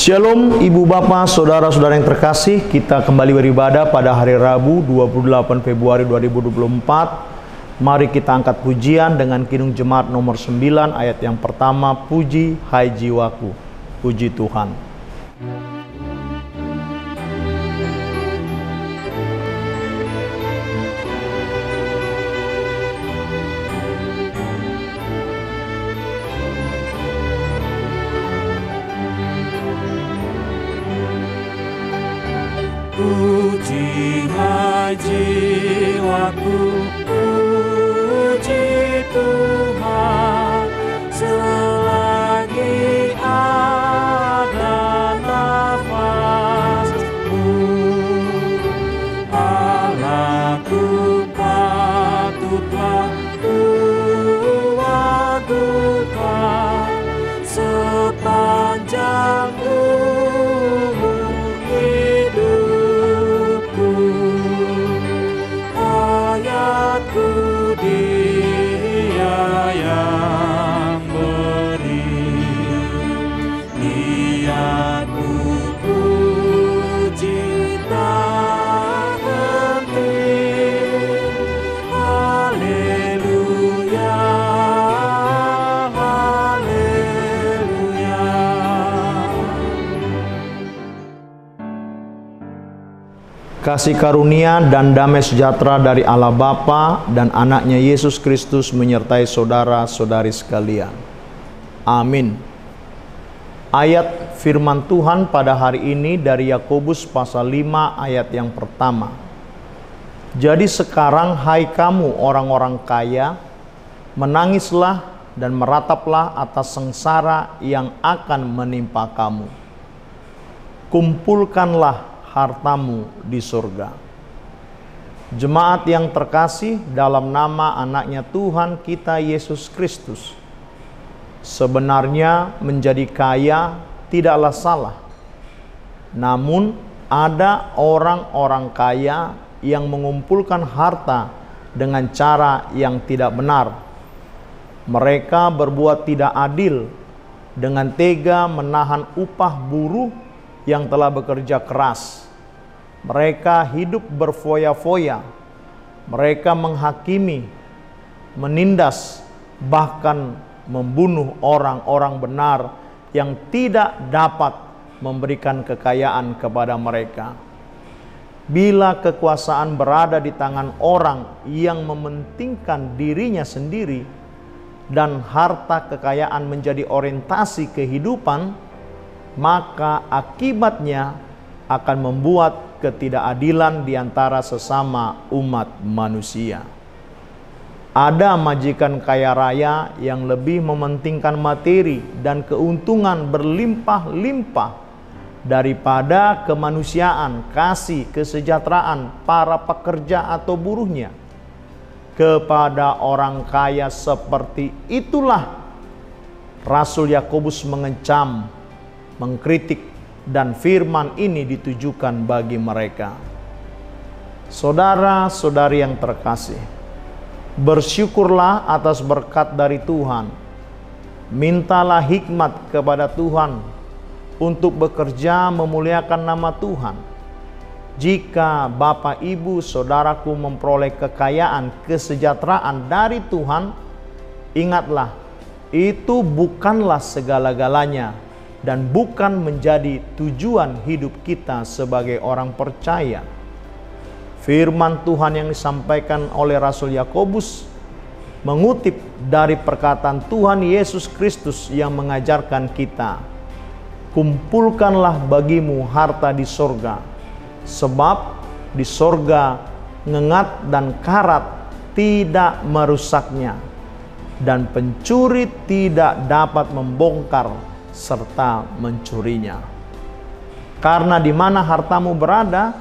Shalom Ibu Bapak, Saudara-saudara yang terkasih. Kita kembali beribadah pada hari Rabu 28 Februari 2024. Mari kita angkat pujian dengan Kidung Jemaat nomor 9 ayat yang pertama. Puji hai jiwaku, puji Tuhan. Puji hai jiwaku, puji Tuhan, selagi ada nafasku. Allahku patutlah kuagungkan sepanjang Kasih karunia dan damai sejahtera dari Allah Bapa dan anaknya Yesus Kristus menyertai saudara-saudari sekalian. Amin. Ayat firman Tuhan pada hari ini dari Yakobus pasal 5 ayat yang pertama. Jadi sekarang hai kamu orang-orang kaya, menangislah dan merataplah atas sengsara yang akan menimpa kamu. Kumpulkanlah hartamu di surga. Jemaat yang terkasih dalam nama anaknya Tuhan kita Yesus Kristus, sebenarnya menjadi kaya tidaklah salah. Namun ada orang-orang kaya yang mengumpulkan harta dengan cara yang tidak benar. Mereka berbuat tidak adil dengan tega menahan upah buruh yang telah bekerja keras. Mereka hidup berfoya-foya. Mereka menghakimi, menindas, bahkan membunuh orang-orang benar yang tidak dapat memberikan kekayaan kepada mereka. Bila kekuasaan berada di tangan orang yang mementingkan dirinya sendiri dan harta kekayaan menjadi orientasi kehidupan, maka akibatnya akan membuat ketidakadilan di antara sesama umat manusia. Ada majikan kaya raya yang lebih mementingkan materi dan keuntungan berlimpah-limpah daripada kemanusiaan, kasih, kesejahteraan para pekerja atau buruhnya. Kepada orang kaya seperti itulah Rasul Yakobus mengecam, mengkritik, dan firman ini ditujukan bagi mereka. Saudara-saudari yang terkasih, bersyukurlah atas berkat dari Tuhan. Mintalah hikmat kepada Tuhan untuk bekerja memuliakan nama Tuhan. Jika Bapak, Ibu, Saudaraku memperoleh kekayaan, kesejahteraan dari Tuhan, ingatlah, itu bukanlah segala-galanya dan bukan menjadi tujuan hidup kita sebagai orang percaya. Firman Tuhan yang disampaikan oleh Rasul Yakobus mengutip dari perkataan Tuhan Yesus Kristus yang mengajarkan kita, kumpulkanlah bagimu harta di sorga, sebab di sorga ngengat dan karat tidak merusaknya, dan pencuri tidak dapat membongkar serta mencurinya. Karena di mana hartamu berada,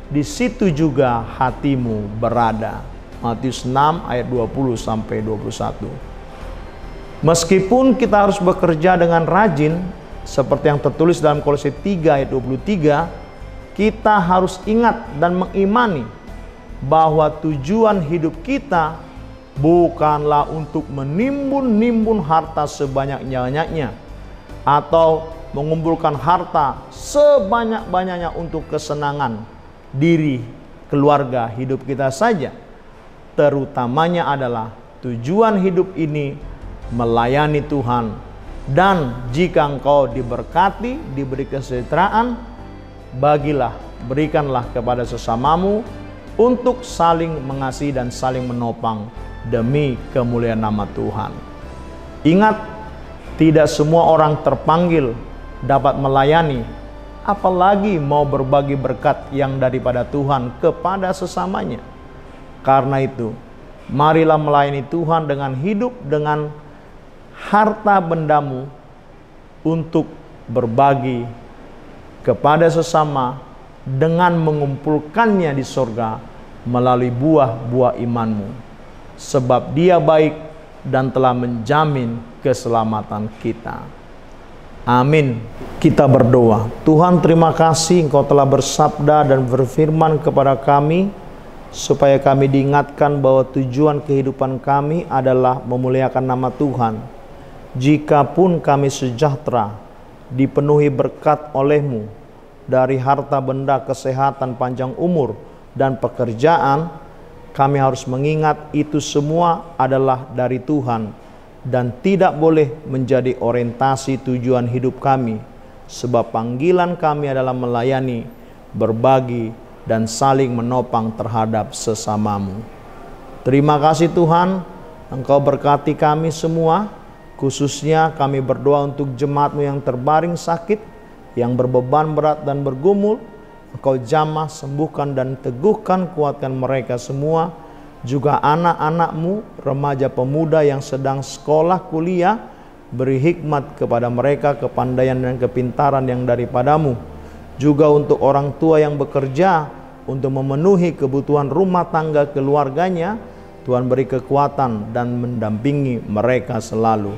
di situ juga hatimu berada. Matius 6 ayat 20 sampai 21. Meskipun kita harus bekerja dengan rajin seperti yang tertulis dalam Kolose 3 ayat 23, kita harus ingat dan mengimani bahwa tujuan hidup kita bukanlah untuk menimbun-nimbun harta sebanyak-banyaknya atau mengumpulkan harta sebanyak-banyaknya untuk kesenangan diri, keluarga, hidup kita saja. Terutamanya adalah tujuan hidup ini melayani Tuhan. Dan jika engkau diberkati, diberi kesejahteraan, berikanlah kepada sesamamu untuk saling mengasihi dan saling menopang demi kemuliaan nama Tuhan. Ingat, tidak semua orang terpanggil dapat melayani, apalagi mau berbagi berkat yang daripada Tuhan kepada sesamanya. Karena itu, marilah melayani Tuhan dengan hidup dengan harta bendamu untuk berbagi kepada sesama dengan mengumpulkannya di sorga melalui buah-buah imanmu. Sebab Dia baik dan telah menjamin keselamatan kita. Amin. Kita berdoa. Tuhan, terima kasih Engkau telah bersabda dan berfirman kepada kami, supaya kami diingatkan bahwa tujuan kehidupan kami adalah memuliakan nama Tuhan. Jikapun kami sejahtera, dipenuhi berkat oleh-Mu, dari harta benda, kesehatan, panjang umur, dan pekerjaan, kami harus mengingat itu semua adalah dari Tuhan dan tidak boleh menjadi orientasi tujuan hidup kami, sebab panggilan kami adalah melayani, berbagi, dan saling menopang terhadap sesamamu. Terima kasih Tuhan, Engkau berkati kami semua, khususnya kami berdoa untuk jemaat-Mu yang terbaring sakit, yang berbeban berat dan bergumul. Engkau jamah, sembuhkan dan teguhkan, kuatkan mereka semua. Juga anak-anak-Mu, remaja pemuda yang sedang sekolah kuliah, beri hikmat kepada mereka, kepandaian dan kepintaran yang daripada-Mu. Juga untuk orang tua yang bekerja untuk memenuhi kebutuhan rumah tangga keluarganya, Tuhan beri kekuatan dan mendampingi mereka selalu.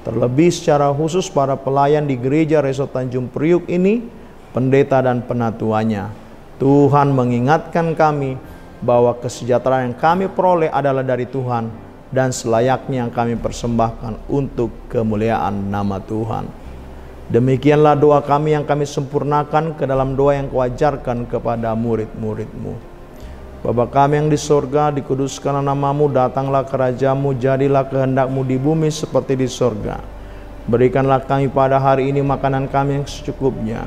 Terlebih secara khusus para pelayan di gereja Resort Tanjung Priuk ini, pendeta dan penatuannya. Tuhan mengingatkan kami bahwa kesejahteraan yang kami peroleh adalah dari Tuhan dan selayaknya yang kami persembahkan untuk kemuliaan nama Tuhan. Demikianlah doa kami yang kami sempurnakan ke dalam doa yang Kau ajarkan kepada murid-murid-Mu. Bapa kami yang di sorga, dikuduskanlah nama-Mu, datanglah kerajaan-Mu, jadilah kehendak-Mu di bumi seperti di sorga. Berikanlah kami pada hari ini makanan kami yang secukupnya,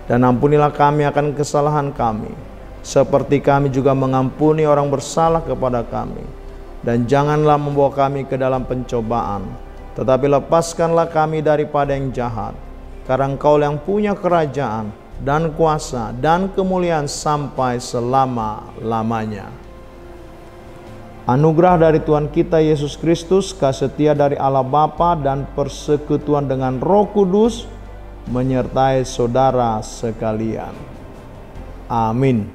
dan ampunilah kami akan kesalahan kami, seperti kami juga mengampuni orang bersalah kepada kami. Dan janganlah membawa kami ke dalam pencobaan, tetapi lepaskanlah kami daripada yang jahat. Karena Engkau yang punya kerajaan dan kuasa dan kemuliaan sampai selama-lamanya. Anugerah dari Tuhan kita Yesus Kristus, kasih setia dari Allah Bapa, dan persekutuan dengan Roh Kudus menyertai saudara sekalian. Amin.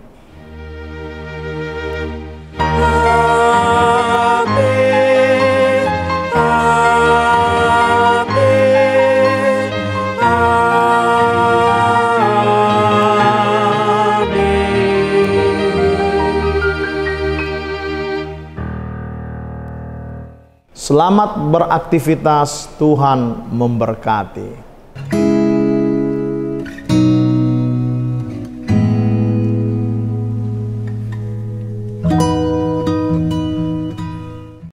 Selamat beraktivitas, Tuhan memberkati.